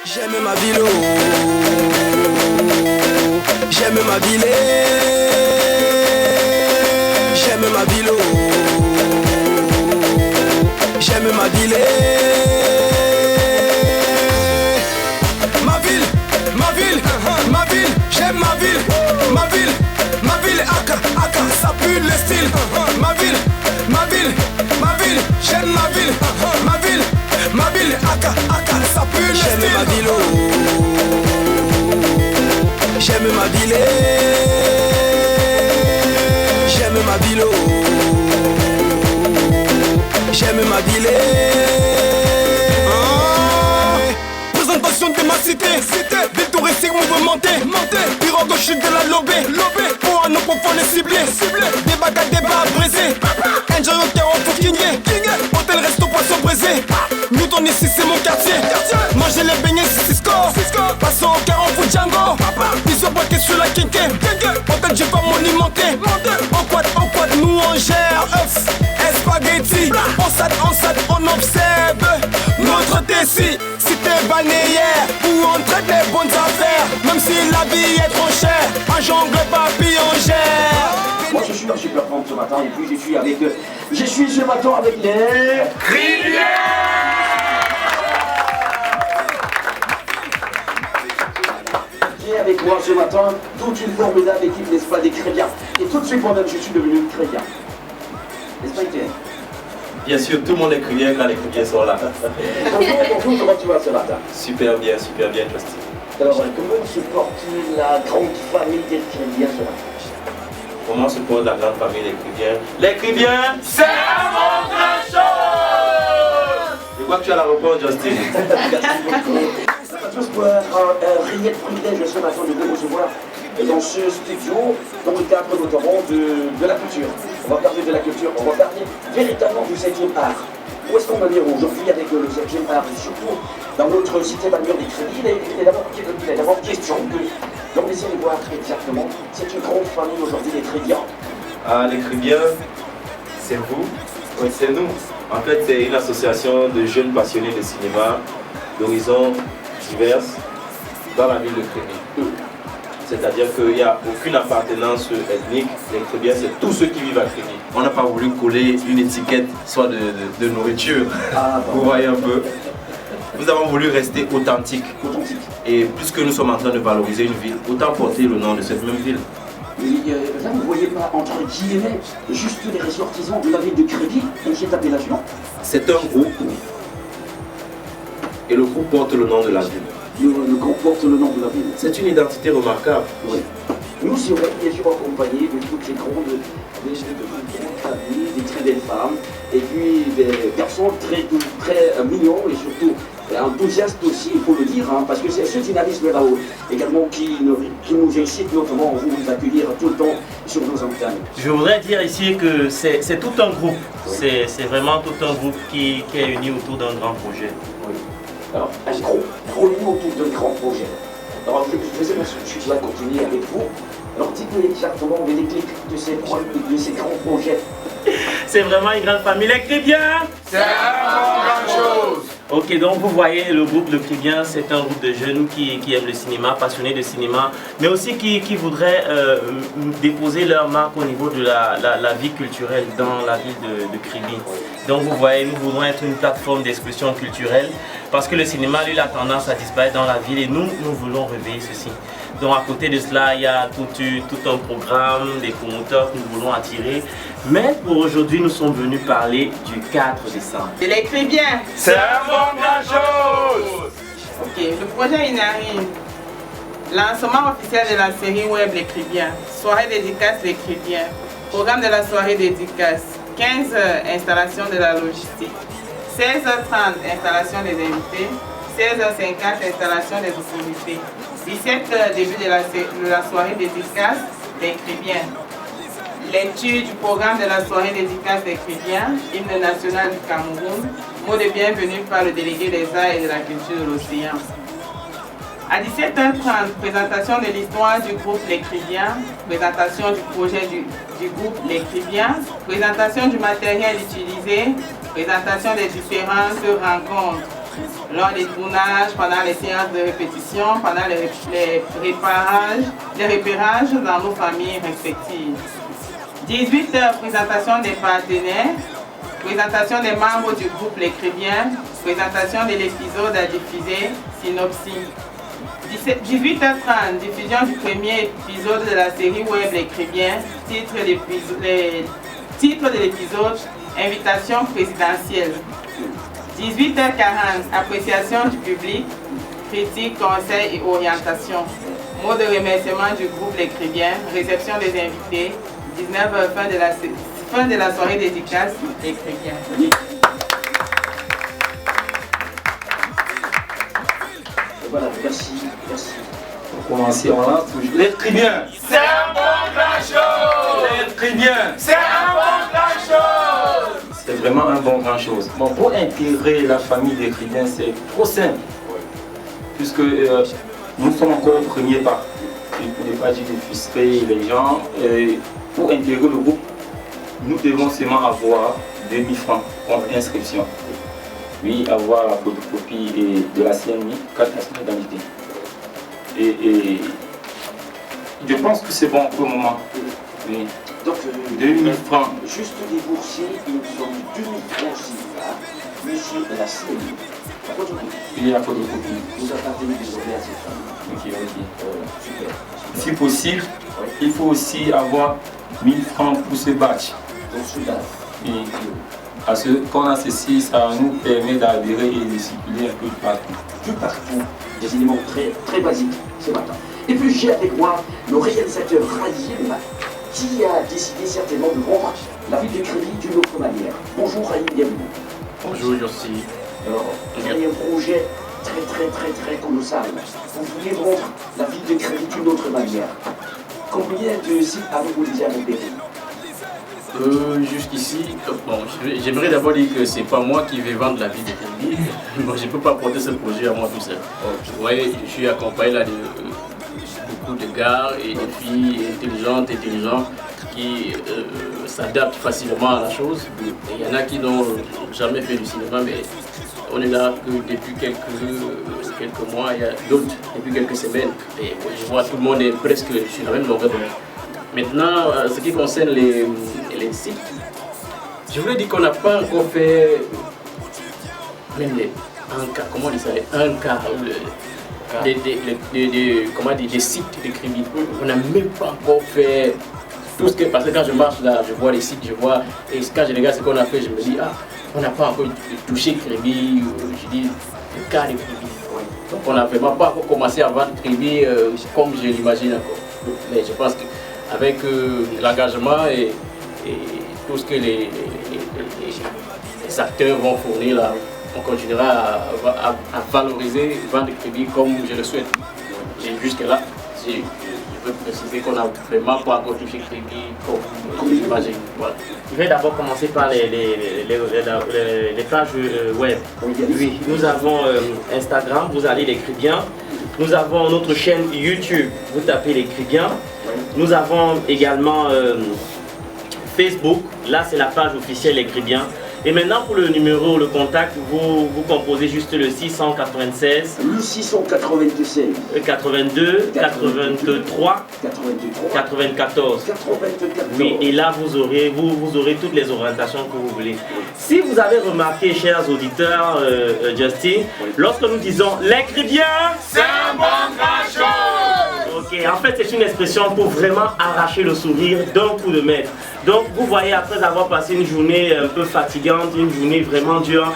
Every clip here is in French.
J'aime ma ville, oh. J'aime ma ville. J'aime ma ville, oh. J'aime ma ville. Ma ville, ma ville, ma ville. J'aime ma ville, ma ville, ma ville. Aka, aka, ça pue le style. Ma ville, ma ville, ma ville. J'aime ma ville, ma ville, ma ville. Aka, aka, ça pue le style. J'aime ma ville, oh. J'aime ma ville. J'aime ma ville, oh. J'aime ma ville. Présentation de ma cité, ville touristique mouvementée, pirogue au chute de la lobée, pour un nom pour les cibler, des bagages, des bas brisés, enjoy au terreau pour Kingé, hôtel, resto, poisson brisé, Newton ici c'est mon quartier, manger les beignets c'est Cisco, passons au carreau pour Django, bisous braqués sur la Kinké, hôtel j'ai pas monumenté, en quad, nous on gère, œufs, spaghetti, on s'ad, on observe, notre Tessie, cité balnéaire, où on traite les bonnes affaires, même si la vie est trop chère, un jongle papillon gère. Moi je suis dans Super 30 ce matin et puis je suis ce matin avec les Cribières. J'ai avec moi ce matin toute une formidable équipe, n'est-ce pas, des Cribières. Et tout de suite moi-même je suis devenu une Crébien. N'est-ce pas, Étienne? Bien sûr, tout le monde est cribière quand les cribières sont là. Bonjour, comment tu vas ce matin? Super bien, Justin. Alors, comment se porte la grande famille des Cribières ce matin? Comment se porte la grande famille des cribières? Les cribières, c'est avant grand chose! Je vois que tu as la réponse, Justin. Merci beaucoup. Ça va tous pour un réel privilège ce matin de vous recevoir dans ce studio, dans le cadre notamment de la culture. On va parler de la culture, on va parler véritablement du 7e art. Où est-ce qu'on va dire aujourd'hui avec le 7e art, et surtout dans notre cité balnéaire des Crédits? Il est d'abord question de l'on essaie de voir exactement, c'est une grande famille aujourd'hui des Crédiens. Ah, les cribières, c'est vous? Oui, c'est nous. En fait, c'est une association de jeunes passionnés de cinéma d'horizons divers dans la ville de Crédit. C'est-à-dire qu'il n'y a aucune appartenance ethnique. Les Crébières, c'est tous ceux qui vivent à Crédit. On n'a pas voulu coller une étiquette, soit de nourriture. Vous voyez un peu. Nous avons voulu rester authentiques. Et puisque nous sommes en train de valoriser une ville, autant porter le nom de cette même ville. Là, vous ne voyez pas, entre guillemets, juste les ressortissants de la ville de Crédit dans cette appellation? C'est un groupe. Et le groupe porte le nom de la ville. Le groupe porte le nom de la ville. C'est une identité remarquable. Oui. Nous serons bien sûr accompagnés de toutes ces grandes familles, des très belles femmes, et puis des personnes très mignons et surtout enthousiastes aussi, il faut le dire, hein, parce que c'est ce dynamisme-là également qui nous incite notamment à vous accueillir tout le temps sur nos antennes. Je voudrais dire ici que c'est tout un groupe, c'est vraiment tout un groupe qui est uni autour d'un grand projet. Oui. Alors, un groupe réuni autour d'un grand projet. Alors, je vais continuer avec vous. Alors, dites-nous exactement les déclics de ces grands projets. C'est vraiment une grande famille, les Crébiens. C'est avant grande chose. Ok, donc vous voyez le groupe Le Crédien, c'est un groupe de jeunes qui aiment le cinéma, passionnés de cinéma, mais aussi qui voudraient déposer leur marque au niveau de la vie culturelle dans la ville de Kribi. Donc vous voyez, nous voulons être une plateforme d'expression culturelle parce que le cinéma, lui, a tendance à disparaître dans la ville et nous voulons réveiller ceci. Donc à côté de cela, il y a tout un programme, des promoteurs que nous voulons attirer. Mais pour aujourd'hui, nous sommes venus parler du 4 décembre. Je l'écris bien. C'est avant grand chose. Ok, le projet Inari. Lancement officiel de la série web L'écris bien. Soirée dédicace L'écris bien. Programme de la soirée dédicace. 15h, installation de la logistique. 16h30, installation des invités. 16h50, installation des autorités. 17h, début de la soirée dédicace L'écris bien. Lecture du programme de la soirée dédicace des Crédiens, hymne national du Cameroun, mot de bienvenue par le délégué des arts et de la culture de l'océan. À 17h30, présentation de l'histoire du groupe Les Crédiens, présentation du projet du groupe Les Crédiens, présentation du matériel utilisé, présentation des différentes rencontres. lors des tournages, pendant les séances de répétition, pendant les repérages dans nos familles respectives. 18 présentations des partenaires, présentation des membres du groupe Les Crébiens, présentation de l'épisode à diffuser, synopsis. 18h30, diffusion du premier épisode de la série web Les Crébiens, titre de l'épisode, invitation présidentielle. 18h40, appréciation du public, critique, conseil et orientation. Mot de remerciement du groupe Les Crébiens, réception des invités. 19h, fin de la soirée dédicace Les Crébiens. Voilà, merci, merci. Pour commencer, on lance toujours. Les Crébiens, C'est un bon grand chose. les Crébiens, C'est un bon grand chose. c'est vraiment un bon grand chose. Bon, pour intégrer la famille des Crébiens, c'est trop simple. Puisque nous sommes encore au premier pas. Pour ne pas dire de frustrer les gens. Pour intégrer le groupe, nous devons seulement avoir 2000 francs contre inscription. Oui, avoir la photocopie de la CNI, carte nationale d'identité. Et je pense que c'est bon pour le moment. Oui. Donc, 2000 francs. juste débourser une somme de 2000 francs monsieur de la CNI. La photocopie. Oui, la photocopie. Vous appartenez désormais à cette famille. Ok. Super. Si possible, il faut aussi avoir 1000 francs pour ce batch. Donc, celui-là. Oui. Parce que quand on a ceci, ça nous permet d'adhérer et de circuler un peu partout. Tout partout, des éléments très, très basiques ce matin. Et puis j'ai avec moi le réalisateur Rahim qui a décidé certainement de rendre la ville de Créby d'une autre manière. Bonjour Rahim, bienvenue. Bonjour Josie. Alors, vous avez un projet très colossal. Vous voulez rendre la ville de Créby d'une autre manière. Combien de sites avez-vous déjà repérés? Jusqu'ici, bon, j'aimerais d'abord dire que c'est pas moi qui vais vendre la ville de Créby. Bon, je ne peux pas porter ce projet à moi tout seul. Vous voyez, je suis accompagné là de beaucoup de gars et de filles intelligents qui s'adaptent facilement à la chose. Il y en a qui n'ont jamais fait du cinéma, mais on est là que depuis quelques mois, il y a d'autres depuis quelques semaines. Et je vois tout le monde est presque sur la même longueur d'onde. Maintenant, ce qui concerne les sites, je voulais dire qu'on n'a pas encore fait même des sites de Créby. On n'a même pas encore fait tout ce que, parce que quand je marche là, je vois les sites, et quand je regarde ce qu'on a fait, je me dis, on n'a pas encore touché Créby, je dis, le cas de Créby. Donc on n'a vraiment pas encore commencé à vendre Créby comme je l'imagine encore. Mais je pense qu'avec l'engagement et tout ce que les acteurs vont fournir là, on continuera à valoriser, vendre Créby comme je le souhaite. Jusque-là, je veux préciser qu'on n'a vraiment pas encore touché Créby comme j'imagine. Voilà. Je vais d'abord commencer par les pages web. Oui, nous avons Instagram, vous allez Les Crébiens. Nous avons notre chaîne YouTube, vous tapez Les Crébiens. Nous avons également Facebook, là c'est la page officielle Les Crébiens. Et maintenant pour le numéro, le contact, vous composez juste le 696 Le 696 82 83 94. Oui, et là vous aurez toutes les orientations que vous voulez. Si vous avez remarqué, chers auditeurs, Justin, lorsque nous disons Les Crébiens, C'est un bon grand chose. ok, en fait c'est une expression pour vraiment arracher le sourire d'un coup de maître. Donc vous voyez, après avoir passé une journée un peu fatigante, une journée vraiment dure,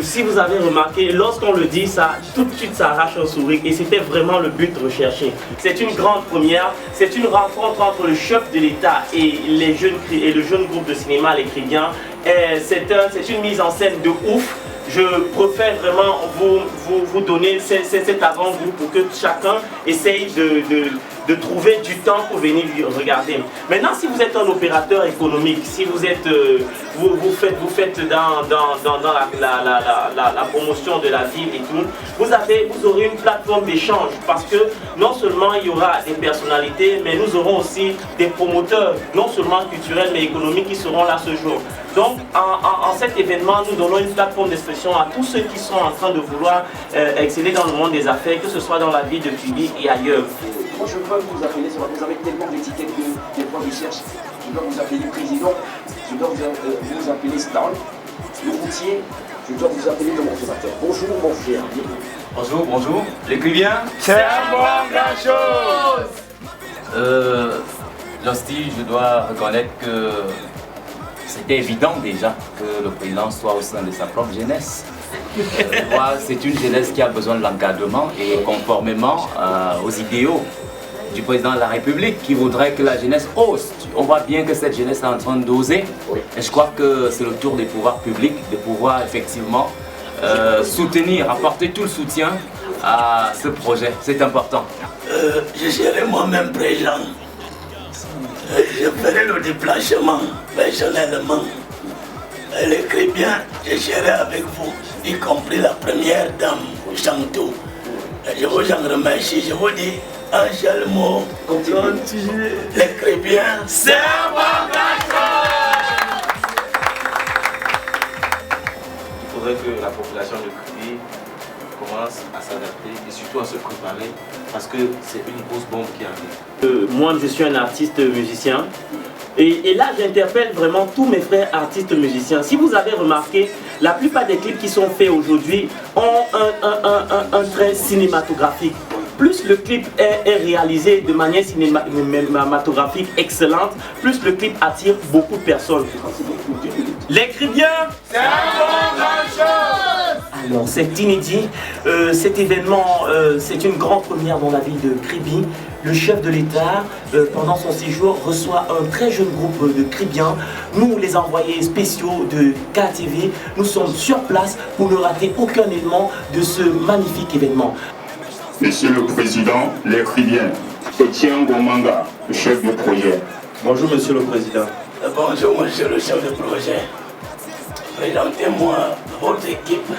si vous avez remarqué, lorsqu'on le dit, ça tout de suite ça arrache un sourire et c'était vraiment le but recherché. C'est une grande première, c'est une rencontre entre le chef de l'État et le jeune groupe de cinéma Les Crébiens. C'est une mise en scène de ouf. Je préfère vraiment vous donner cet avant-goût pour que chacun essaye de trouver du temps pour venir regarder. Maintenant, si vous êtes un opérateur économique, si vous êtes vous faites dans la promotion de la ville et tout, vous aurez une plateforme d'échange parce que non seulement il y aura des personnalités, mais nous aurons aussi des promoteurs, non seulement culturels mais économiques qui seront là ce jour. Donc en cet événement, nous donnons une plateforme d'expression à tous ceux qui sont en train de vouloir exceller dans le monde des affaires, que ce soit dans la ville de Kribi et ailleurs. Moi je peux vous appeler, vous avez tellement d'étiquettes que des fois je cherche. Je dois vous appeler président, je dois vous appeler Stan, le routier, je dois vous appeler le consommateur. Bonjour mon cher. Bonjour, bonjour. Les Kribiens, C'est un bon grand chose. Justy, je dois reconnaître que c'était évident déjà que le président soit au sein de sa propre jeunesse. Moi, c'est une jeunesse qui a besoin de l'encadrement et conformément aux idéaux du président de la République qui voudrait que la jeunesse ose. On voit bien que cette jeunesse est en train d'oser et je crois que c'est le tour des pouvoirs publics de pouvoir effectivement soutenir, apporter tout le soutien à ce projet. C'est important. Je serai moi-même présent. Je ferai le déplacement personnellement. Elle écrit bien, je serai avec vous, y compris la première dame, Chantou. Je vous en remercie, je vous dis un seul mot. Continuez. Écrit bien. C'est un bon garçon. Il faudrait que la population de Kribi commence à s'adapter et surtout à se préparer parce que c'est une grosse bombe qui arrive. Moi, je suis un artiste musicien. Et là, j'interpelle vraiment tous mes frères artistes musiciens. Si vous avez remarqué, la plupart des clips qui sont faits aujourd'hui ont un trait cinématographique. Plus le clip est réalisé de manière cinématographique excellente, plus le clip attire beaucoup de personnes. Les Kribiens, c'est un bon grand chose. Alors, c'est inédit. Cet événement, c'est une grande première dans la ville de Kribi. Le chef de l'État, pendant son séjour, reçoit un très jeune groupe de Kribiens. Nous, les envoyés spéciaux de KTV, nous sommes sur place pour ne rater aucun élément de ce magnifique événement. Monsieur le Président, les Kribiens, Etienne Gomanga, le chef du projet. Bonjour Monsieur le Président. Bonjour monsieur le chef de projet. Présentez-moi votre équipe.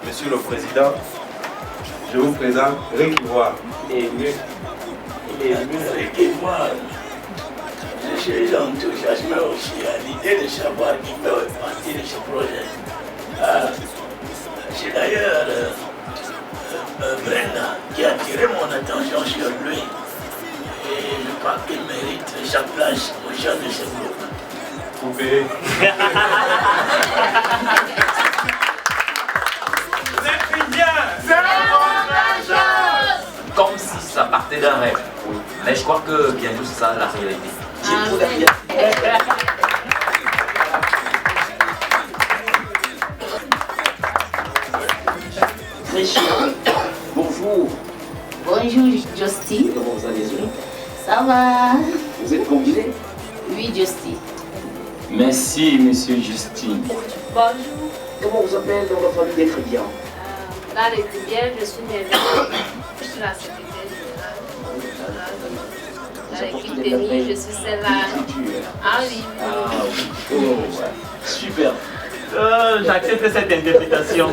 Monsieur le Président, je vous présente Rick Ivoire. Ému. Rick Ivoire. Je suis enthousiasmé aussi à l'idée de savoir qui fait partie de ce projet. C'est d'ailleurs Brenda qui a attiré mon attention sur lui. Et je crois qu'il mérite sa place au sein de ce groupe. Vous verrez. Comme si ça partait d'un rêve. Mais je crois que bientôt c'est ça la réalité. Très cher. Bonjour. Bonjour Justy. Comment vous allez? Ça va? Vous êtes convié? Oui Justy. Merci, monsieur Justine. Bonjour. Comment vous appelez dans votre famille des Kribiens? Dans les Kribiens, je suis Merveille. Je suis la secrétaire générale. Dans l'équipe Pémy, je suis celle-là. Ah oui. Oh, ouais. Super. J'accepte cette interprétation.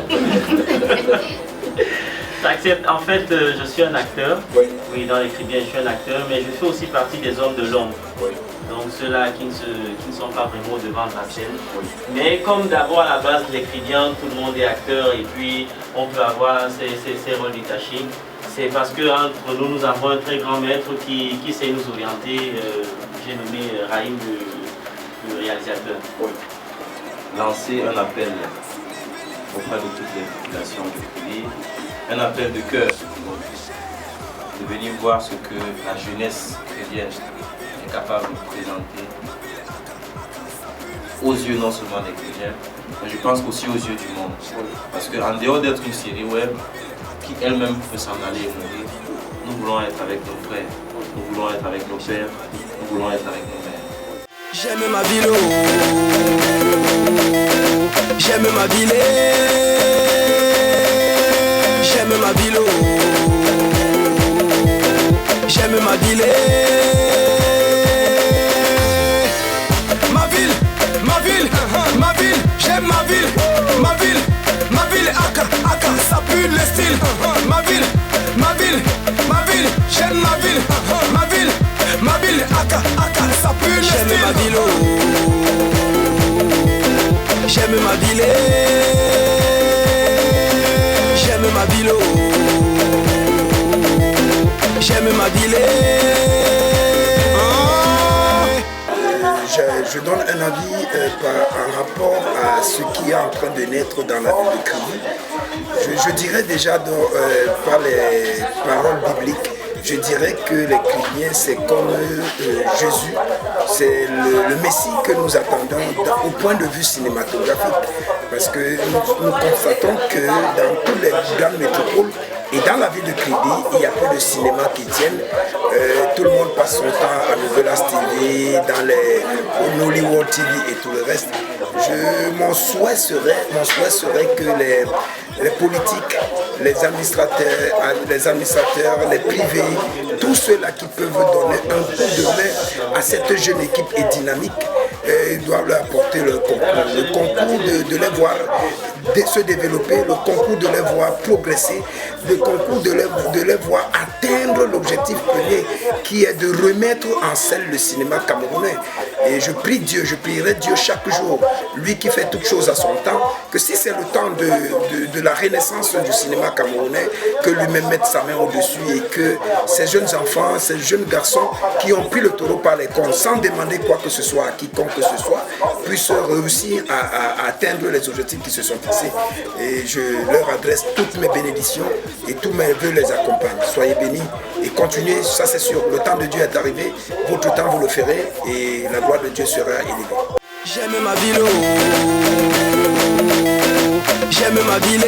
J'accepte. En fait, je suis un acteur. Oui, dans les Kribiens, je suis un acteur, mais je fais aussi partie des hommes de l'ombre. Donc ceux-là qui ne sont pas vraiment devant la scène. Mais comme d'abord à la base, les Kribiens, tout le monde est acteur et puis on peut avoir ces rôles détachés. C'est parce qu'entre nous, nous avons un très grand maître qui sait nous orienter. J'ai nommé Raïm, le réalisateur. Lancer un appel auprès de toutes les populations du pays, un appel de cœur, de venir voir ce que la jeunesse chrétienne est capable de présenter aux yeux non seulement des chrétiens, mais je pense aussi aux yeux du monde. Parce qu'en dehors d'être une série web qui elle-même peut s'en aller et mourir, nous voulons être avec nos frères, nous voulons être avec nos pères, nous voulons être avec nos mères. J'aime ma ville, oh. J'aime ma ville, j'aime ma ville, oh. J'aime ma ville, ma ville, le style. Ma ville, ma ville, ma ville, j'aime ma ville. Ma ville, aka, aka, ça pue le style. J'aime ma ville, oh. J'aime ma ville. J'aime ma ville, oh. J'aime ma ville. Je donne un avis en rapport à ce qui est en train de naître dans la ville de Kribi. Je dirais déjà par les paroles bibliques, je dirais que les Kribiens c'est comme Jésus, c'est le Messie que nous attendons au point de vue cinématographique. Parce que nous constatons que dans toutes les grandes métropoles et dans la ville de Kribi, il y a peu de cinémas qui tiennent. Tout le monde passe son temps à Novelas TV, dans les Hollywood TV et tout le reste. Mon souhait serait que les politiques, les administrateurs, les privés, tous ceux-là qui peuvent donner un coup de main à cette jeune équipe et dynamique, doivent leur apporter le concours. Le concours de les voir se développer, le concours de les voir progresser, le concours de les voir atteindre l'objectif premier qui est de remettre en scène le cinéma camerounais. Et je prie Dieu, je prierai Dieu chaque jour, lui qui fait toutes choses à son temps, que si c'est le temps de la renaissance du cinéma camerounais, que lui-même mette sa main au-dessus et que ces jeunes enfants, ces jeunes garçons qui ont pris le taureau par les cornes sans demander quoi que ce soit à quiconque que ce soit, puissent réussir à atteindre les objectifs qui se sont fixés. Et je leur adresse toutes mes bénédictions et tous mes vœux les accompagnent. Soyez bénis et continuez, ça c'est sûr, le temps de Dieu est arrivé, votre temps vous le ferez et la gloire de Dieu sera élevée. J'aime ma ville, oh. J'aime ma ville.